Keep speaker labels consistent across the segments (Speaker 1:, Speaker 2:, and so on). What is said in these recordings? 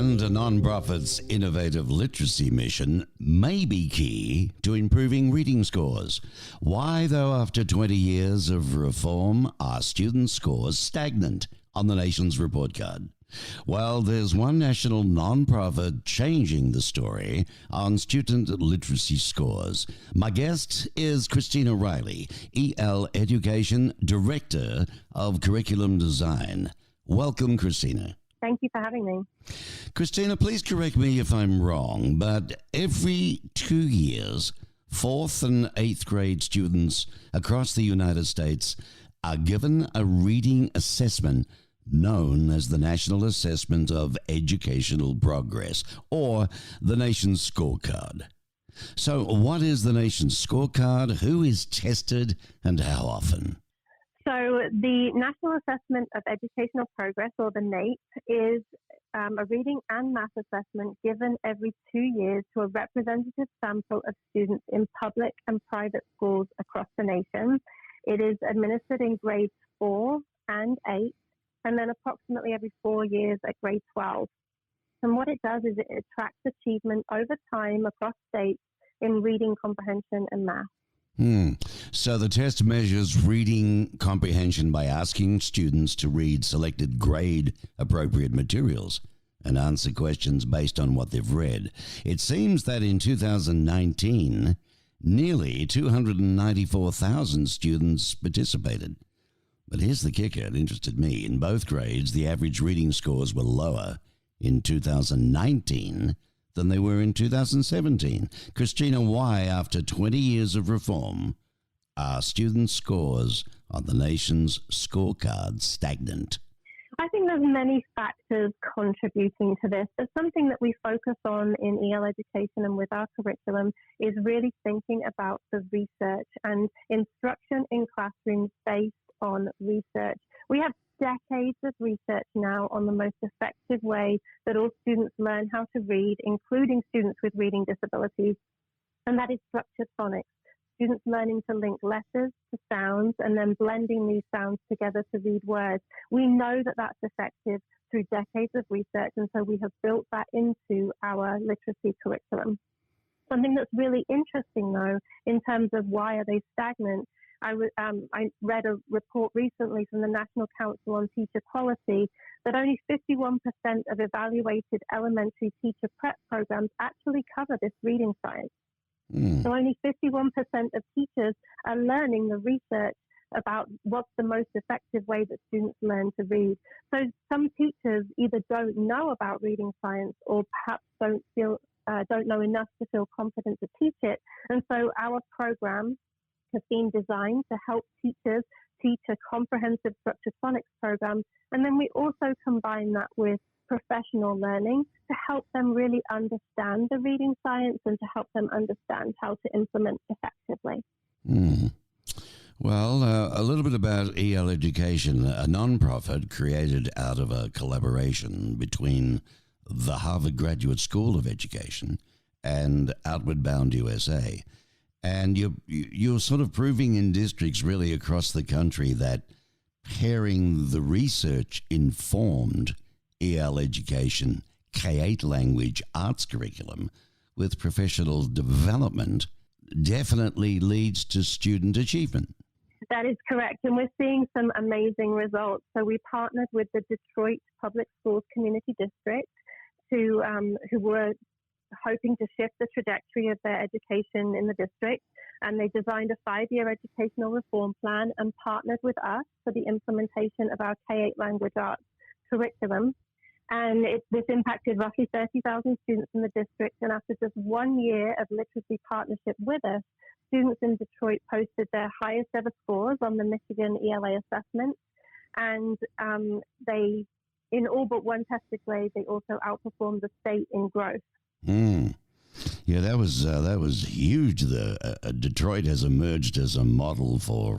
Speaker 1: And a non-profit's innovative literacy mission may be key to improving reading scores. Why, though, after 20 years of reform, are student scores stagnant on the nation's report card? Well, there's one national non-profit changing the story on student literacy scores. My guest is Christina Riley, EL Education Director of Curriculum Design. Welcome, Christina.
Speaker 2: Thank you for having me.
Speaker 1: Christina, please correct me if I'm wrong, but every 2 years, 4th and 8th grade students across the United States are given a reading assessment known as the National Assessment of Educational Progress, or the nation's scorecard. So what is the nation's scorecard? Who is tested and how often?
Speaker 2: So the National Assessment of Educational Progress, or the NAEP, is a reading and math assessment given every 2 years to a representative sample of students in public and private schools across the nation. It is administered in grades 4 and 8, and then approximately every 4 years at grade 12. And what it does is it tracks achievement over time across states in reading comprehension and math.
Speaker 1: So the test measures reading comprehension by asking students to read selected grade-appropriate materials and answer questions based on what they've read. It seems that in 2019, nearly 294,000 students participated. But here's the kicker, it interested me. In both grades, the average reading scores were lower in 2019 than they were in 2017. Christina, why, after 20 years of reform, are student scores on the nation's scorecard stagnant?
Speaker 2: I think there's many factors contributing to this. But something that we focus on in EL education and with our curriculum is really thinking about the research and instruction in classrooms based on research. We have decades of research now on the most effective way that all students learn how to read, including students with reading disabilities, and that is structured phonics. Students learning to link letters to sounds and then blending these sounds together to read words. We know that that's effective through decades of research, and so we have built that into our literacy curriculum. Something that's really interesting, though, in terms of why are they stagnant, I read a report recently from the National Council on Teacher Quality that only 51% of evaluated elementary teacher prep programs actually cover this reading science. So only 51% of teachers are learning the research about what's the most effective way that students learn to read. So some teachers either don't know about reading science or perhaps don't know enough to feel confident to teach it. And so our program has been designed to help teachers teach a comprehensive structured phonics program. And then we also combine that with professional learning to help them really understand the reading science and to help them understand how to implement effectively.
Speaker 1: Well, a little bit about EL Education, a nonprofit created out of a collaboration between the Harvard Graduate School of Education and Outward Bound USA. And you're sort of proving in districts really across the country that pairing the research-informed EL education, K-8 language arts curriculum with professional development definitely leads to student achievement.
Speaker 2: That is correct, and we're seeing some amazing results. So we partnered with the Detroit Public Schools Community District who were hoping to shift the trajectory of their education in the district, and they designed a 5-year educational reform plan and partnered with us for the implementation of our K-8 language arts curriculum. And this impacted roughly 30,000 students in the district, and after just 1 year of literacy partnership with us, students in Detroit posted their highest ever scores on the Michigan ELA assessment, and they, in all but one tested grade, they also outperformed the state in growth.
Speaker 1: Yeah, that was huge. Detroit has emerged as a model for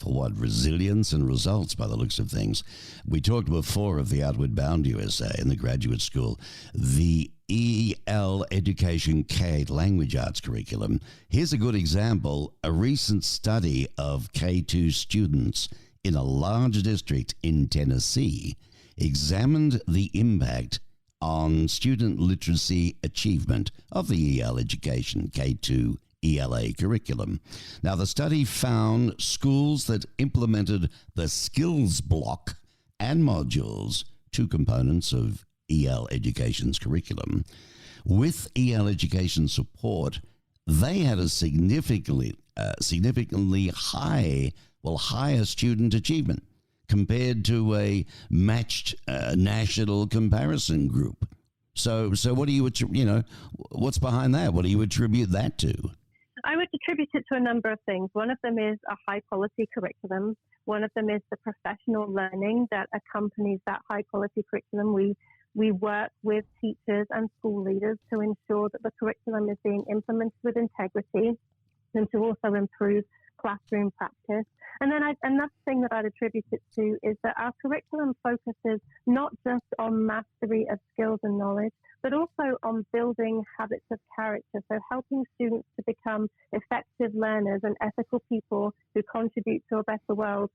Speaker 1: what, resilience and results by the looks of things. We talked before of the Outward Bound USA and the graduate school, the EL Education K language arts curriculum. Here's a good example: a recent study of K2 students in a large district in Tennessee examined the impact on student literacy achievement of the EL education K2 ELA curriculum. Now, the study found schools that implemented the skills block and modules, two components of EL education's curriculum, with EL education support, they had a significantly higher student achievement compared to a matched national comparison group. So what do you what's behind that? What do you attribute that to?
Speaker 2: I would attribute it to a number of things. One of them is a high quality curriculum. One of them is the professional learning that accompanies that high quality curriculum. We work with teachers and school leaders to ensure that the curriculum is being implemented with integrity and to also improve classroom practice. And then another thing that I'd attribute it to is that our curriculum focuses not just on mastery of skills and knowledge, but also on building habits of character, so helping students to become effective learners and ethical people who contribute to a better world.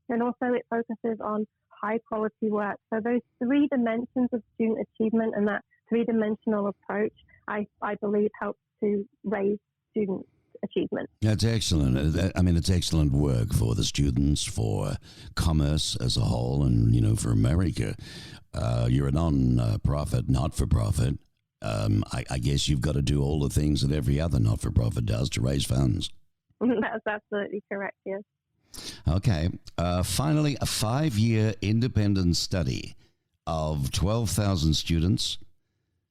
Speaker 2: And also it focuses on high quality work. So those three dimensions of student achievement and that three-dimensional approach, I believe, helps to raise student achievement.
Speaker 1: That's excellent. I mean, it's excellent work for the students, for commerce as a whole, and, for America. You're a non-profit, not-for-profit. I guess you've got to do all the things that every other not-for-profit does to raise funds.
Speaker 2: That's absolutely correct, yes.
Speaker 1: Okay. Finally, a 5-year independent study of 12,000 students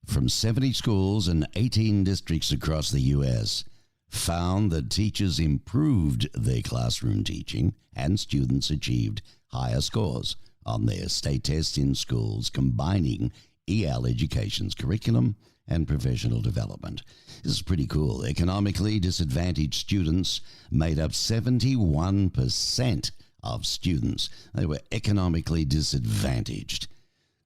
Speaker 1: from 70 schools and 18 districts across the U.S. found that teachers improved their classroom teaching and students achieved higher scores on their state tests in schools, combining EL education's curriculum and professional development. This is pretty cool. Economically disadvantaged students made up 71% of students. They were economically disadvantaged.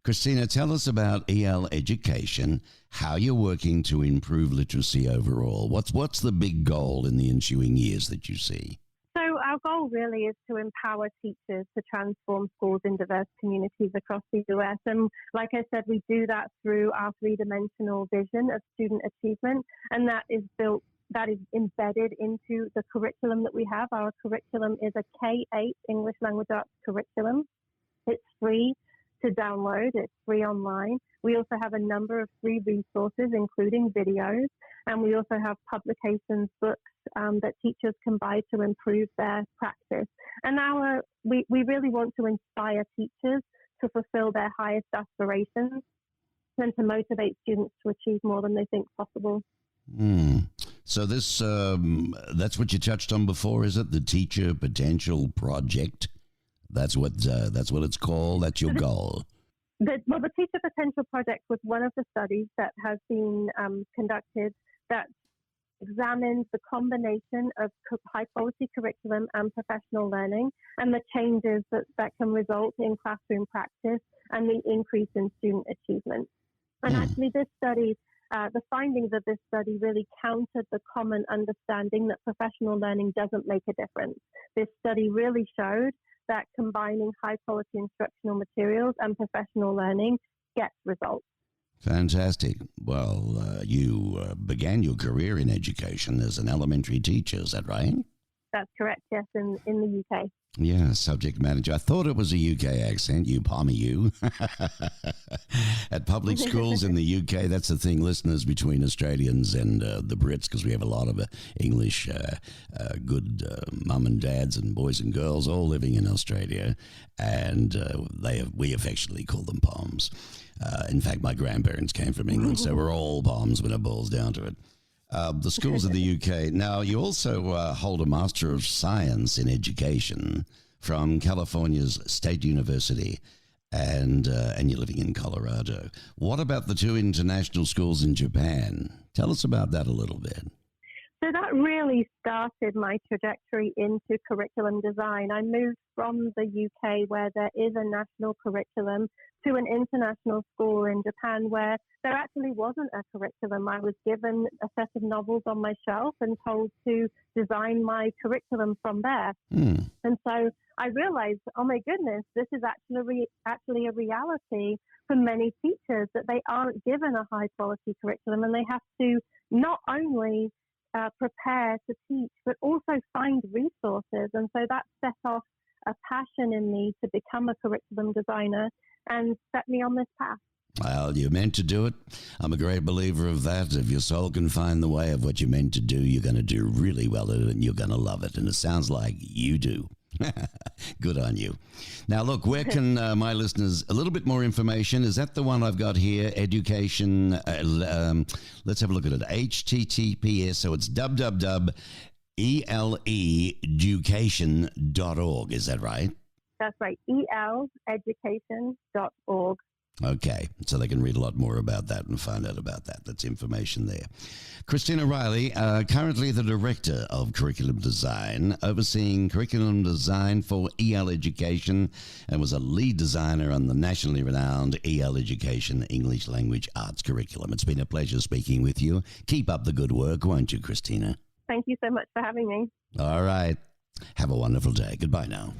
Speaker 1: Christina, tell us about EL education, how you're working to improve literacy overall. What's the big goal in the ensuing years that you see?
Speaker 2: So our goal really is to empower teachers to transform schools in diverse communities across the US. And like I said, we do that through our three-dimensional vision of student achievement. And that is embedded into the curriculum that we have. Our curriculum is a K-8 English Language Arts curriculum. It's free to download. It's free online. We also have a number of free resources, including videos, and we also have publications, books that teachers can buy to improve their practice. And we really want to inspire teachers to fulfill their highest aspirations and to motivate students to achieve more than they think possible.
Speaker 1: So this that's what you touched on before, is it? The Teacher Potential Project. That's what it's called. That's your goal.
Speaker 2: The Teacher Potential Project was one of the studies that has been conducted that examines the combination of high-quality curriculum and professional learning and the changes that can result in classroom practice and the increase in student achievement. And actually this study, the findings of this study really countered the common understanding that professional learning doesn't make a difference. This study really showed that combining high-quality instructional materials and professional learning gets results.
Speaker 1: Fantastic. Well, you began your career in education as an elementary teacher, is that right?
Speaker 2: That's correct, yes, in the UK.
Speaker 1: Yeah, subject manager. I thought it was a UK accent, you palmy you. At public schools in the UK, that's the thing, listeners, between Australians and the Brits, because we have a lot of English good mum and dads and boys and girls all living in Australia, and we affectionately call them Poms. In fact, my grandparents came from England, so we're all Poms when it boils down to it. The schools in the UK. Now, you also hold a Master of Science in Education from California's State University, and you're living in Colorado. What about the two international schools in Japan? Tell us about that a little bit.
Speaker 2: So that really started my trajectory into curriculum design. I moved from the UK, where there is a national curriculum, to an international school in Japan where there actually wasn't a curriculum. I was given a set of novels on my shelf and told to design my curriculum from there. And so I realized, oh my goodness, this is actually a reality for many teachers, that they aren't given a high quality curriculum, and they have to not only prepare to teach, but also find resources. And so that set off a passion in me to become a curriculum designer and set me on this path.
Speaker 1: Well, you're meant to do it. I'm a great believer of that. If your soul can find the way of what you're meant to do, you're going to do really well at it, and you're going to love it. And it sounds like you do. Good on you. Now, look, where can my listeners, a little bit more information? Is that the one I've got here? Education. Let's have a look at it. HTTPS. So it's www.eleducation.org. Is that right?
Speaker 2: That's right. eleducation.org.
Speaker 1: Okay, so they can read a lot more about that and find out about that. That's information there. Christina Riley, currently the Director of Curriculum Design, overseeing curriculum design for EL Education, and was a lead designer on the nationally renowned EL Education English Language Arts curriculum. It's been a pleasure speaking with you. Keep up the good work, won't you, Christina?
Speaker 2: Thank you so much for having me.
Speaker 1: All right. Have a wonderful day. Goodbye now.